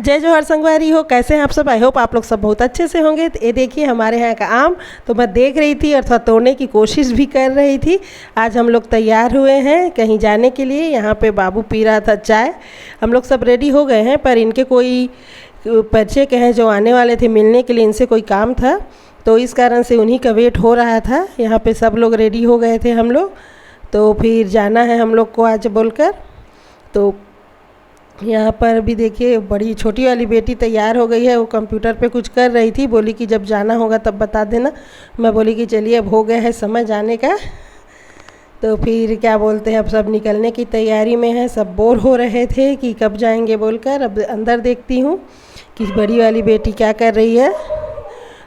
जय जोहर संगवारी हो, कैसे हैं आप सब। आई होप आप लोग सब बहुत अच्छे से होंगे। तो ये देखिए हमारे यहाँ का आम तो मैं देख रही थी और थोड़ा तोड़ने की कोशिश भी कर रही थी। आज हम लोग तैयार हुए हैं कहीं जाने के लिए। यहाँ पे बाबू पी रहा था चाय। हम लोग सब रेडी हो गए हैं, पर इनके कोई परिचय के हैं जो आने वाले थे मिलने के लिए, इनसे कोई काम था तो इस कारण से उन्हीं का वेट हो रहा था। यहाँ पे सब लोग रेडी हो गए थे हम लोग, तो फिर जाना है हम लोग को आज बोलकर। तो यहाँ पर भी देखिए बड़ी छोटी वाली बेटी तैयार हो गई है, वो कंप्यूटर पे कुछ कर रही थी, बोली कि जब जाना होगा तब बता देना। मैं बोली कि चलिए अब हो गया है समय जाने का। तो फिर क्या बोलते हैं, अब सब निकलने की तैयारी में है। सब बोर हो रहे थे कि कब जाएंगे बोलकर। अब अंदर देखती हूँ कि बड़ी वाली बेटी क्या कर रही है।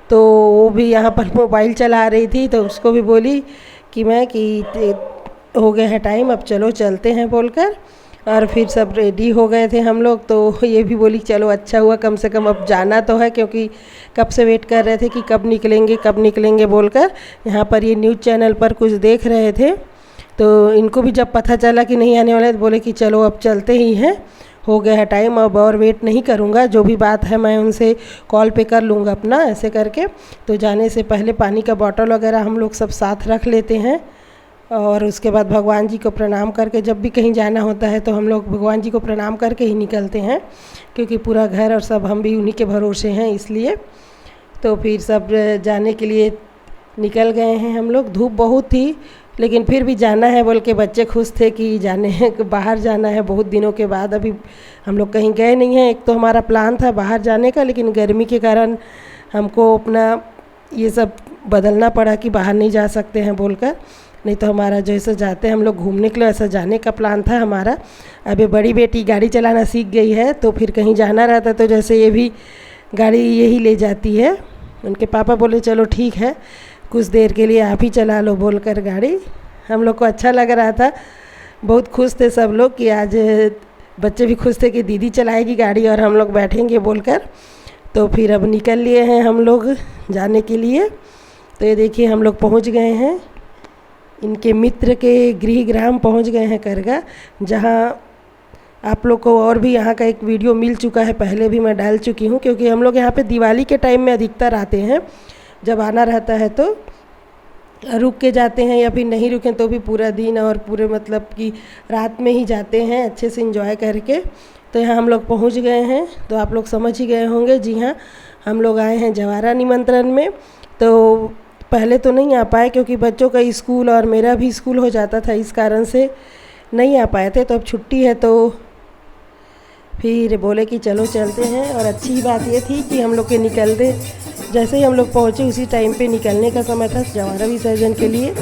तो वो भी यहाँ पर मोबाइल चला रही थी, तो उसको भी बोली कि मैं कि हो गया है टाइम, अब चलो चलते हैं बोलकर। और फिर सब रेडी हो गए थे हम लोग। तो ये भी बोली चलो अच्छा हुआ, कम से कम अब जाना तो है, क्योंकि कब से वेट कर रहे थे कि कब निकलेंगे बोलकर। यहाँ पर ये न्यूज़ चैनल पर कुछ देख रहे थे, तो इनको भी जब पता चला कि नहीं आने वाले तो बोले कि चलो अब चलते ही हैं, हो गया है टाइम, अब और वेट नहीं करूँगा, जो भी बात है मैं उनसे कॉल पे कर लूँगा अपना, ऐसे करके। तो जाने से पहले पानी का बॉटल वगैरह हम लोग सब साथ रख लेते हैं। और उसके बाद भगवान जी को प्रणाम करके, जब भी कहीं जाना होता है तो हम लोग भगवान जी को प्रणाम करके ही निकलते हैं, क्योंकि पूरा घर और सब हम भी उन्हीं के भरोसे हैं इसलिए। तो फिर सब जाने के लिए निकल गए हैं हम लोग। धूप बहुत थी लेकिन फिर भी जाना है बोल के बच्चे खुश थे कि जाने हैं, बाहर जाना है बहुत दिनों के बाद। अभी हम लोग कहीं गए नहीं हैं। एक तो हमारा प्लान था बाहर जाने का, लेकिन गर्मी के कारण हमको अपना ये सब बदलना पड़ा कि बाहर नहीं जा सकते हैं बोलकर। नहीं तो हमारा जैसे जाते हैं हम लोग घूमने के लिए, ऐसा जाने का प्लान था हमारा। अभी बड़ी बेटी गाड़ी चलाना सीख गई है, तो फिर कहीं जाना रहता तो जैसे ये भी गाड़ी यही ले जाती है। उनके पापा बोले चलो ठीक है, कुछ देर के लिए आप ही चला लो बोलकर गाड़ी। हम लोग को अच्छा लग रहा था, बहुत खुश थे सब लोग कि आज बच्चे भी खुश थे कि दीदी चलाएगी गाड़ी और हम लोग बैठेंगे बोलकर। तो फिर अब निकल लिए हैं हम लोग जाने के लिए। तो ये देखिए हम लोग पहुंच गए हैं, इनके मित्र के गृह ग्राम पहुंच गए हैं करगा, जहां आप लोग को और भी यहाँ का एक वीडियो मिल चुका है, पहले भी मैं डाल चुकी हूँ। क्योंकि हम लोग यहाँ पे दिवाली के टाइम में अधिकतर आते हैं, जब आना रहता है तो रुक के जाते हैं, या फिर नहीं रुकें तो भी पूरा दिन और पूरे मतलब कि रात में ही जाते हैं अच्छे से एंजॉय करके। तो यहाँ हम लोग पहुँच गए हैं, तो आप लोग समझ ही गए होंगे। जी हाँ, हम लोग आए हैं जवारा निमंत्रण में। तो पहले तो नहीं आ पाए क्योंकि बच्चों का स्कूल और मेरा भी स्कूल हो जाता था, इस कारण से नहीं आ पाए थे। तो अब छुट्टी है तो फिर बोले कि चलो चलते हैं। और अच्छी बात ये थी कि हम लोग के निकलते जैसे ही हम लोग पहुँचे उसी टाइम पे निकलने का समय था जवारा विसर्जन के लिए।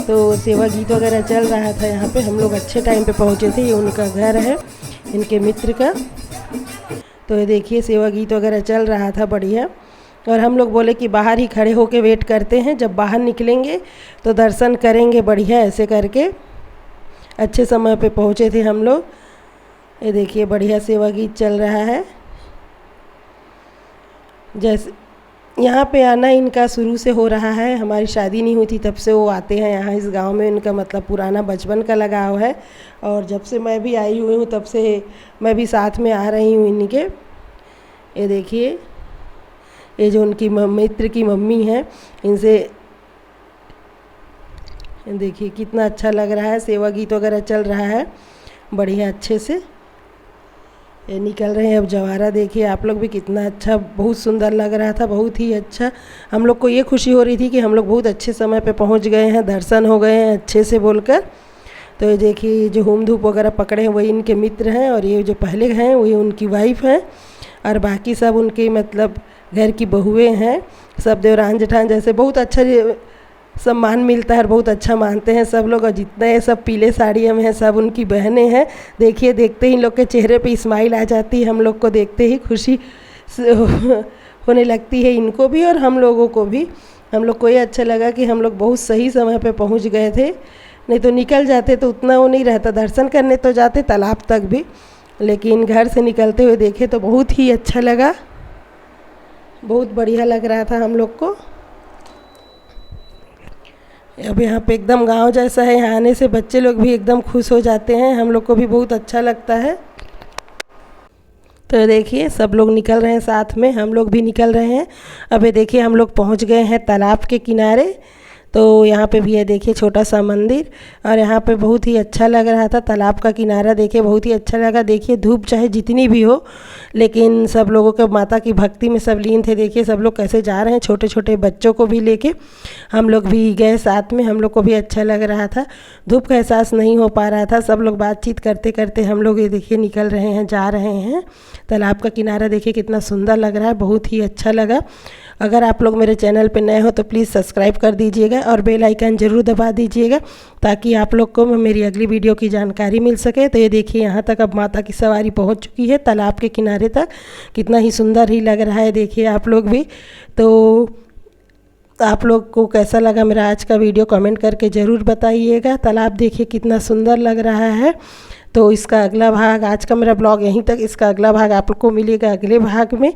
तो सेवा गीत वगैरह चल रहा था यहाँ पे, हम लोग अच्छे टाइम पे पहुँचे थे। ये उनका घर है, इनके मित्र का। तो ये देखिए सेवा गीत वगैरह चल रहा था बढ़िया। और हम लोग बोले कि बाहर ही खड़े होके वेट करते हैं, जब बाहर निकलेंगे तो दर्शन करेंगे बढ़िया, ऐसे करके। अच्छे समय पे पहुँचे थे हम लोग। ये देखिए बढ़िया सेवा गीत चल रहा है। जैसे यहाँ पे आना इनका शुरू से हो रहा है, हमारी शादी नहीं हुई थी तब से वो आते हैं यहाँ इस गांव में। इनका मतलब पुराना बचपन का लगाव है, और जब से मैं भी आई हुई हूँ तब से मैं भी साथ में आ रही हूँ इनके। ये देखिए ये जो उनकी मित्र की मम्मी है, इनसे देखिए कितना अच्छा लग रहा है। सेवा गीत वगैरह चल रहा है बढ़िया अच्छे से। ये निकल रहे हैं अब जवारा। देखिए आप लोग भी कितना अच्छा, बहुत सुंदर लग रहा था, बहुत ही अच्छा। हम लोग को ये खुशी हो रही थी कि हम लोग बहुत अच्छे समय पे पहुंच गए हैं, दर्शन हो गए हैं अच्छे से बोलकर। तो ये देखिए जो होम धूप वगैरह पकड़े हैं वही इनके मित्र हैं, और ये जो पहले हैं वही उनकी वाइफ हैं, और बाकी सब उनके मतलब घर की बहुएं हैं। सब देवरान जेठान जैसे बहुत अच्छा सम्मान मिलता है और बहुत अच्छा मानते हैं सब लोग। और जितने ये सब पीले साड़ियों में हैं सब उनकी बहनें हैं। देखिए देखते ही इन लोग के चेहरे पे स्माइल आ जाती है, हम लोग को देखते ही खुशी होने लगती है, इनको भी और हम लोगों को भी। हम लोग को ये अच्छा लगा कि हम लोग बहुत सही समय पे पहुंच गए थे, नहीं तो निकल जाते तो उतना वो नहीं रहता। दर्शन करने तो जाते तालाब तक भी, लेकिन घर से निकलते हुए देखे तो बहुत ही अच्छा लगा, बहुत बढ़िया लग रहा था हम लोग को। अब यहाँ पे एकदम गांव जैसा है, यहाँ आने से बच्चे लोग भी एकदम खुश हो जाते हैं, हम लोग को भी बहुत अच्छा लगता है। तो देखिए सब लोग निकल रहे हैं, साथ में हम लोग भी निकल रहे हैं। अभी देखिए हम लोग पहुंच गए हैं तालाब के किनारे। तो यहाँ पे भी है देखिए छोटा सा मंदिर, और यहाँ पे बहुत ही अच्छा लग रहा था। तालाब का किनारा देखिए बहुत ही अच्छा लगा। देखिए धूप चाहे जितनी भी हो, लेकिन सब लोगों के माता की भक्ति में सब लीन थे। देखिए सब लोग कैसे जा रहे हैं, छोटे छोटे बच्चों को भी लेके हम लोग भी गए साथ में। हम लोग को भी अच्छा लग रहा था, धूप का एहसास नहीं हो पा रहा था। सब लोग बातचीत करते करते हम लोग ये देखिए निकल रहे हैं, जा रहे हैं। तालाब का किनारा देखिए कितना सुंदर लग रहा है, बहुत ही अच्छा लगा। अगर आप लोग मेरे चैनल पे नए हो तो प्लीज़ सब्सक्राइब कर दीजिएगा और बेल आइकन ज़रूर दबा दीजिएगा, ताकि आप लोग को मेरी अगली वीडियो की जानकारी मिल सके। तो ये देखिए यहाँ तक अब माता की सवारी पहुँच चुकी है, तालाब के किनारे तक। कितना ही सुंदर ही लग रहा है, देखिए आप लोग भी। तो आप लोग को कैसा लगा मेरा आज का वीडियो कमेंट करके ज़रूर बताइएगा। तालाब देखिए कितना सुंदर लग रहा है। तो इसका अगला भाग, आज का मेरा ब्लॉग यहीं तक, इसका अगला भाग आप लोग को मिलेगा अगले भाग में।